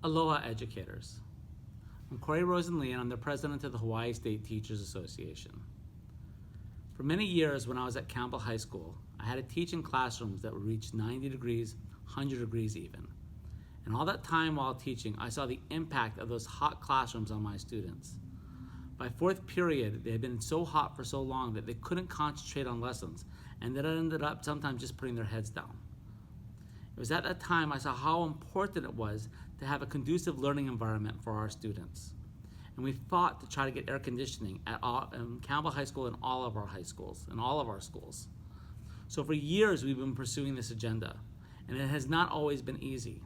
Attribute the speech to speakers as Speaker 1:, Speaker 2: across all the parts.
Speaker 1: Aloha educators. I'm Corey Rosenlee and I'm the president of the Hawaii State Teachers Association. For many years when I was at Campbell High School, I had to teach in classrooms that would reach 90 degrees, 100 degrees even. And all that time while teaching, I saw the impact of those hot classrooms on my students. By fourth period, they had been so hot for so long that they couldn't concentrate on lessons, and that ended up sometimes just putting their heads down. It was at that time I saw how important it was to have a conducive learning environment for our students. And we fought to try to get air conditioning at Campbell High School and all of our high schools, and all of our schools. So for years we've been pursuing this agenda, and it has not always been easy.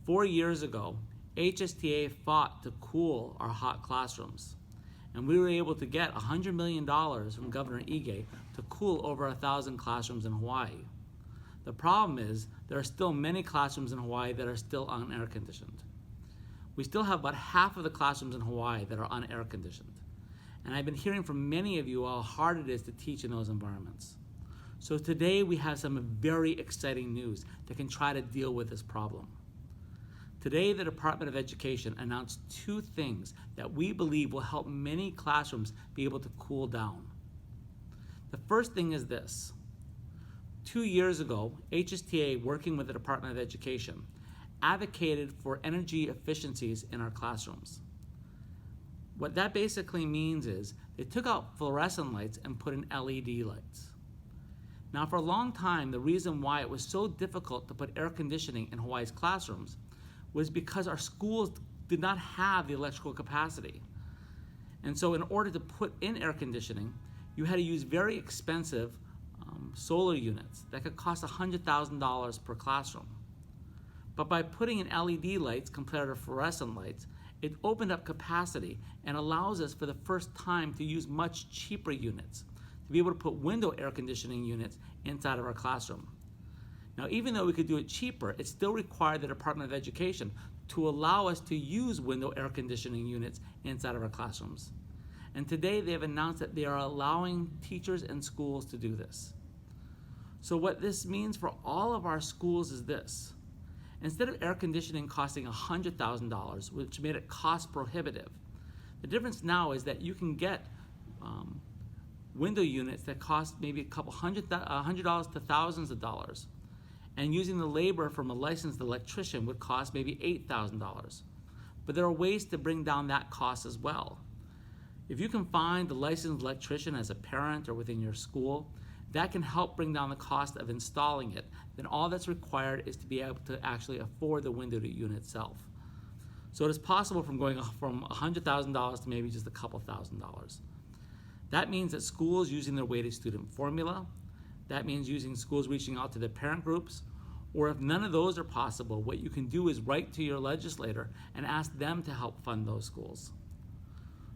Speaker 1: 4 years ago, HSTA fought to cool our hot classrooms, and we were able to get $100 million from Governor Ige to cool over 1,000 classrooms in Hawaii. The problem is there are still many classrooms in Hawaii that are still unair conditioned. We still have about half of the classrooms in Hawaii that are unair conditioned. And I've been hearing from many of you how hard it is to teach in those environments. So today we have some very exciting news that can try to deal with this problem. Today the Department of Education announced 2 things that we believe will help many classrooms be able to cool down. The first thing is this. 2 years ago, HSTA, working with the Department of Education, advocated for energy efficiencies in our classrooms. What that basically means is they took out fluorescent lights and put in LED lights. Now, for a long time, the reason why it was so difficult to put air conditioning in Hawaii's classrooms was because our schools did not have the electrical capacity. And so in order to put in air conditioning, you had to use very expensive solar units that could cost $100,000 per classroom. But by putting in LED lights compared to fluorescent lights, it opened up capacity and allows us for the first time to use much cheaper units, to be able to put window air conditioning units inside of our classroom. Now, even though we could do it cheaper, it still required the Department of Education to allow us to use window air conditioning units inside of our classrooms. And today they have announced that they are allowing teachers and schools to do this. So what this means for all of our schools is this. Instead of air conditioning costing $100,000, which made it cost prohibitive, the difference now is that you can get window units that cost maybe $100 to thousands of dollars. And using the labor from a licensed electrician would cost maybe $8,000. But there are ways to bring down that cost as well. If you can find a licensed electrician as a parent or within your school, that can help bring down the cost of installing it. Then all that's required is to be able to actually afford the window unit itself. So it is possible from going from $100,000 to maybe just a couple $1,000s. That means that schools using their weighted student formula, that means using schools reaching out to their parent groups, or if none of those are possible, what you can do is write to your legislator and ask them to help fund those schools.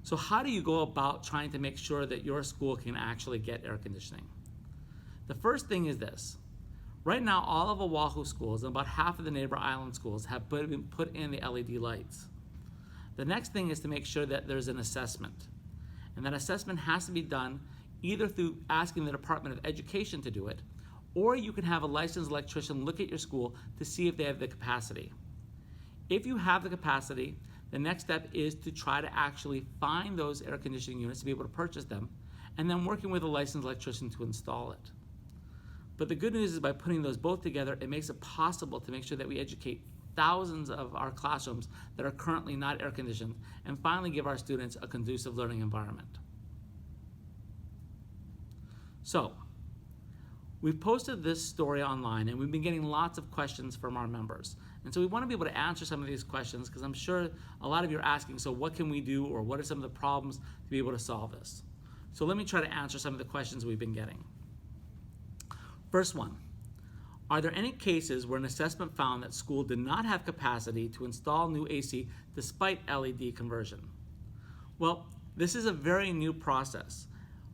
Speaker 1: So how do you go about trying to make sure that your school can actually get air conditioning? The first thing is this. Right now, all of Oahu schools and about half of the neighbor island schools have put in the LED lights. The next thing is to make sure that there's an assessment. And that assessment has to be done either through asking the Department of Education to do it, or you can have a licensed electrician look at your school to see if they have the capacity. If you have the capacity, the next step is to try to actually find those air conditioning units to be able to purchase them, and then working with a licensed electrician to install it. But the good news is by putting those both together, it makes it possible to make sure that we educate thousands of our classrooms that are currently not air conditioned, and finally give our students a conducive learning environment. So, we've posted this story online and we've been getting lots of questions from our members. And so we want to be able to answer some of these questions because I'm sure a lot of you are asking, so what can we do, or what are some of the problems to be able to solve this? So let me try to answer some of the questions we've been getting. First one, are there any cases where an assessment found that school did not have capacity to install new AC despite LED conversion? Well, this is a very new process.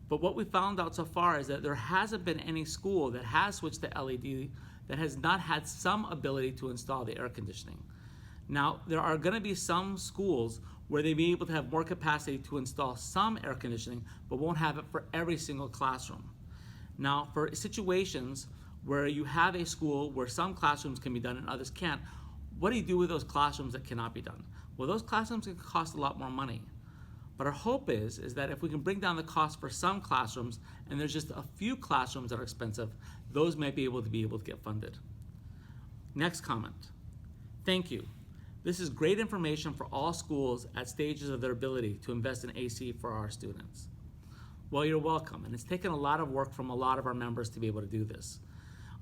Speaker 1: But what we found out so far is that there hasn't been any school that has switched to LED that has not had some ability to install the air conditioning. Now, there are going to be some schools where they may be able to have more capacity to install some air conditioning, but won't have it for every single classroom. Now, for situations where you have a school where some classrooms can be done and others can't, what do you do with those classrooms that cannot be done? Well, those classrooms can cost a lot more money. But our hope is that if we can bring down the cost for some classrooms, and there's just a few classrooms that are expensive, those may be able to get funded. Next comment. Thank you. This is great information for all schools at stages of their ability to invest in AC for our students. Well, you're welcome, and it's taken a lot of work from a lot of our members to be able to do this.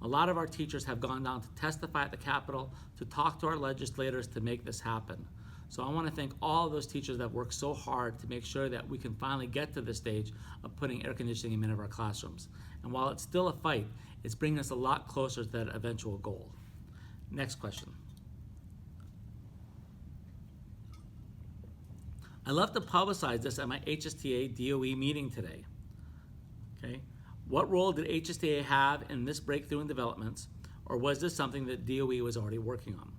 Speaker 1: A lot of our teachers have gone down to testify at the Capitol, to talk to our legislators to make this happen. So I want to thank all of those teachers that worked so hard to make sure that we can finally get to this stage of putting air conditioning in many of our classrooms. And while it's still a fight, it's bringing us a lot closer to that eventual goal. Next question. I love to publicize this at my HSTA DOE meeting today. Okay. What role did HSTA have in this breakthrough in developments, or was this something that DOE was already working on?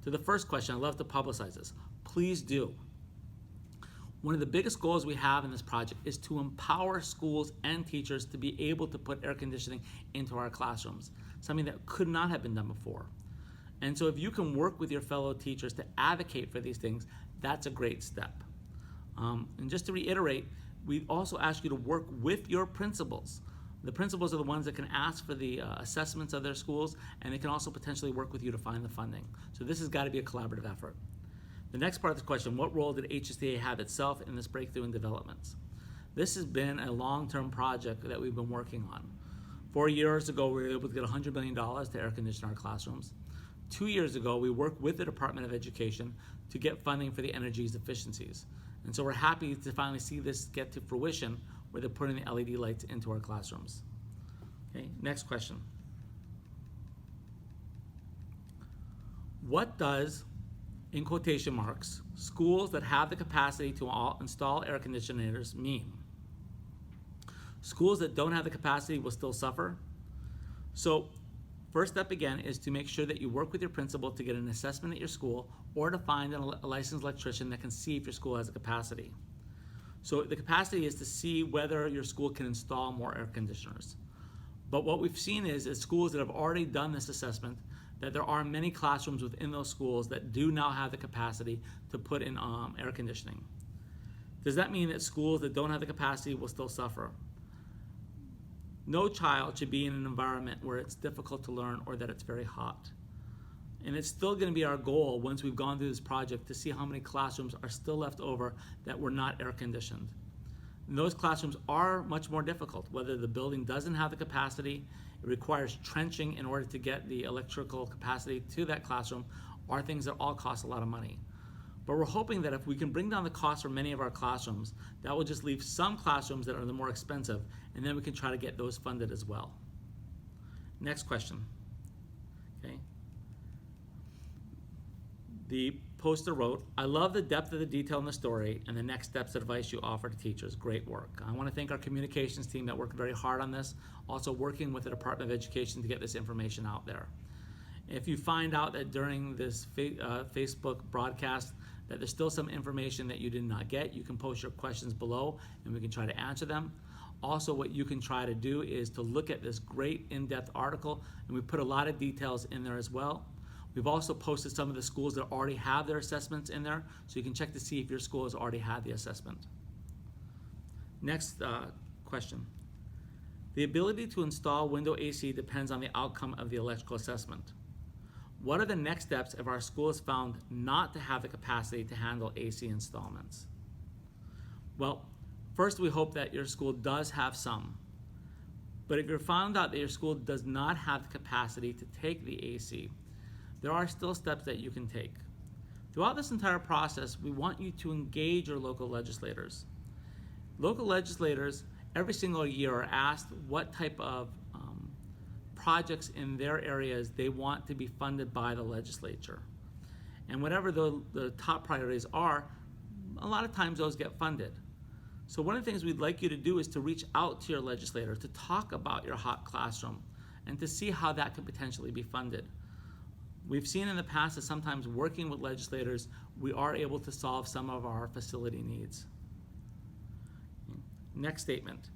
Speaker 1: To the first question, I love to publicize this. Please do. One of the biggest goals we have in this project is to empower schools and teachers to be able to put air conditioning into our classrooms, something that could not have been done before. And so if you can work with your fellow teachers to advocate for these things, that's a great step. And just to reiterate, we also ask you to work with your principals. The principals are the ones that can ask for the assessments of their schools, and they can also potentially work with you to find the funding. So this has got to be a collaborative effort. The next part of the question, what role did HSTA have itself in this breakthrough in developments? This has been a long-term project that we've been working on. 4 years ago, we were able to get $100 million to air condition our classrooms. 2 years ago, we worked with the Department of Education to get funding for the energy efficiencies. And so we're happy to finally see this get to fruition where they're putting the LED lights into our classrooms. Okay, next question. What does, in quotation marks, schools that have the capacity to install air conditioners mean? Schools that don't have the capacity will still suffer. So first step again is to make sure that you work with your principal to get an assessment at your school or to find a licensed electrician that can see if your school has the capacity. So the capacity is to see whether your school can install more air conditioners. But what we've seen is schools that have already done this assessment, that there are many classrooms within those schools that do now have the capacity to put in air conditioning. Does that mean that schools that don't have the capacity will still suffer? No child should be in an environment where it's difficult to learn or that it's very hot. And it's still going to be our goal once we've gone through this project to see how many classrooms are still left over that were not air conditioned. And those classrooms are much more difficult, whether the building doesn't have the capacity, it requires trenching in order to get the electrical capacity to that classroom, are things that all cost a lot of money. But we're hoping that if we can bring down the cost for many of our classrooms, that will just leave some classrooms that are the more expensive, and then we can try to get those funded as well. Next question. Okay. The poster wrote, I love the depth of the detail in the story and the next steps advice you offer to teachers. Great work. I want to thank our communications team that worked very hard on this, also working with the Department of Education to get this information out there. If you find out that during this Facebook broadcast that there's still some information that you did not get, you can post your questions below and we can try to answer them. Also, what you can try to do is to look at this great in-depth article, and we put a lot of details in there as well. We've also posted some of the schools that already have their assessments in there, so you can check to see if your school has already had the assessment. Next question. The ability to install window AC depends on the outcome of the electrical assessment. What are the next steps if our school is found not to have the capacity to handle AC installments? Well, first we hope that your school does have some. But if you're found out that your school does not have the capacity to take the AC, there are still steps that you can take. Throughout this entire process, we want you to engage your local legislators. Local legislators every single year are asked what type of projects in their areas they want to be funded by the legislature. And whatever the top priorities are, a lot of times those get funded. So one of the things we'd like you to do is to reach out to your legislator to talk about your hot classroom and to see how that could potentially be funded. We've seen in the past that sometimes working with legislators, we are able to solve some of our facility needs. Next statement.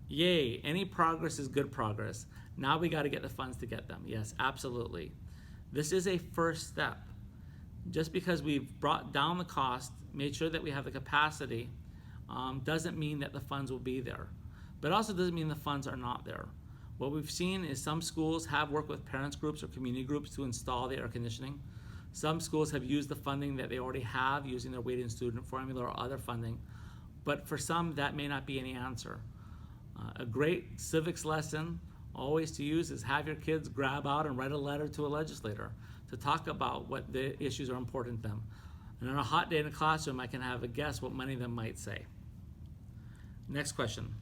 Speaker 1: Yay, any progress is good progress. Now we got to get the funds to get them. Yes, absolutely. This is a first step. Just because we've brought down the cost, made sure that we have the capacity, doesn't mean that the funds will be there. But also doesn't mean the funds are not there. What we've seen is some schools have worked with parents groups or community groups to install the air conditioning. Some schools have used the funding that they already have using their weighted student formula or other funding. But for some, that may not be any answer. A great civics lesson always to use is have your kids grab out and write a letter to a legislator to talk about what the issues are important to them. And on a hot day in a classroom, I can have a guess what many of them might say. Next question.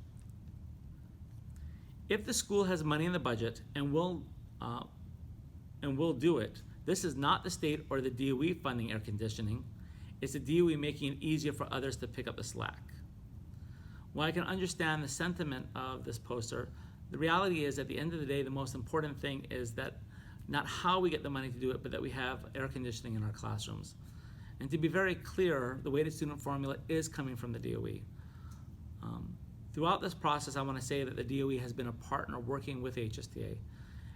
Speaker 1: If the school has money in the budget and will do it, this is not the state or the DOE funding air conditioning. It's the DOE making it easier for others to pick up the slack. While I can understand the sentiment of this poster, the reality is at the end of the day, the most important thing is that not how we get the money to do it, but that we have air conditioning in our classrooms. And to be very clear, the weighted student formula is coming from the DOE. Throughout this process, I want to say that the DOE has been a partner working with HSTA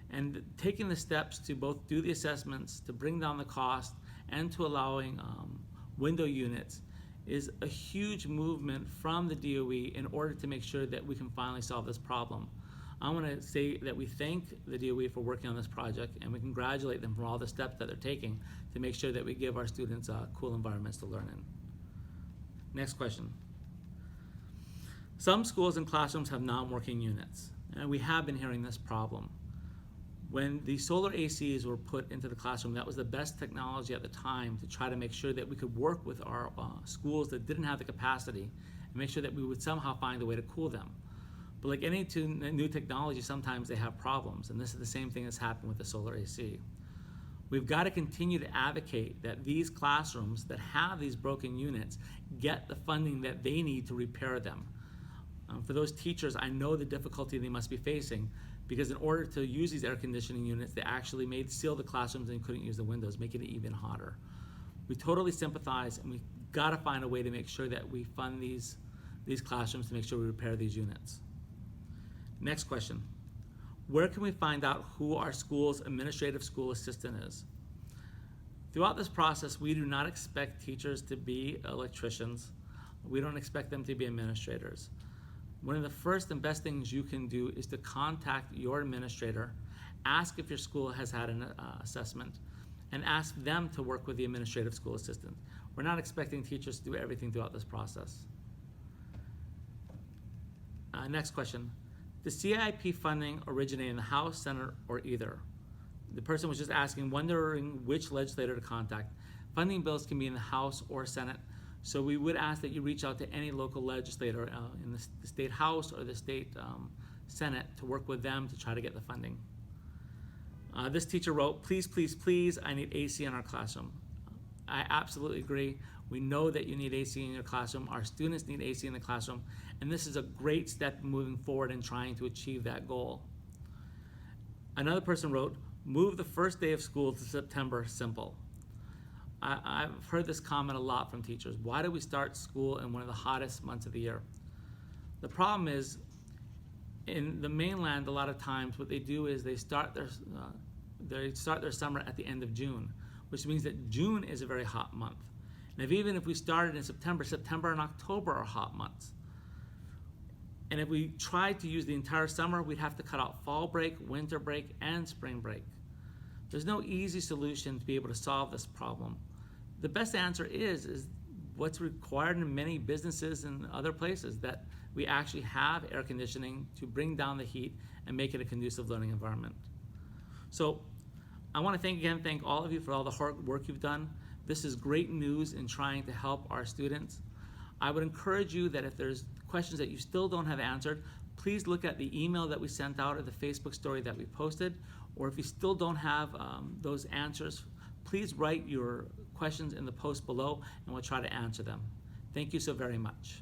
Speaker 1: and taking the steps to both do the assessments, to bring down the cost, and to allowing window units is a huge movement from the DOE in order to make sure that we can finally solve this problem. I want to say that we thank the DOE for working on this project, and we congratulate them for all the steps that they're taking to make sure that we give our students cool environments to learn in. Next question. Some schools and classrooms have non-working units, and we have been hearing this problem. When the solar ACs were put into the classroom, that was the best technology at the time to try to make sure that we could work with our schools that didn't have the capacity and make sure that we would somehow find a way to cool them. But like any new technology, sometimes they have problems, and this is the same thing that's happened with the solar AC. We've got to continue to advocate that these classrooms that have these broken units get the funding that they need to repair them. For those teachers, I know the difficulty they must be facing, because in order to use these air conditioning units, they actually seal the classrooms and couldn't use the windows, making it even hotter. We totally sympathize, and we gotta find a way to make sure that we fund these classrooms to make sure we repair these units. Next question. Where can we find out who our school's administrative school assistant is? Throughout this process, we do not expect teachers to be electricians. We don't expect them to be administrators. One of the first and best things you can do is to contact your administrator, ask if your school has had an assessment, and ask them to work with the administrative school assistant. We're not expecting teachers to do everything throughout this process. Next question. Does CIP funding originate in the House, Senate, or either? The person was just wondering which legislator to contact. Funding bills can be in the House or Senate, so we would ask that you reach out to any local legislator in the state House or the state Senate to work with them to try to get the funding. This teacher wrote, please, please, please, I need AC in our classroom. I absolutely agree. We know that you need AC in your classroom. Our students need AC in the classroom, and this is a great step moving forward in trying to achieve that goal. Another person wrote, move the first day of school to September, simple. I've heard this comment a lot from teachers. Why do we start school in one of the hottest months of the year? The problem is, in the mainland, a lot of times what they do is they start their summer at the end of June, which means that June is a very hot month. And even if we started in September and October are hot months. And if we tried to use the entire summer, we'd have to cut out fall break, winter break, and spring break. There's no easy solution to be able to solve this problem. The best answer is what's required in many businesses and other places, that we actually have air conditioning to bring down the heat and make it a conducive learning environment. So I want to thank all of you for all the hard work you've done. This is great news in trying to help our students. I would encourage you that if there's questions that you still don't have answered, please look at the email that we sent out or the Facebook story that we posted, or if you still don't have those answers, please write your questions in the post below and we'll try to answer them. Thank you so very much.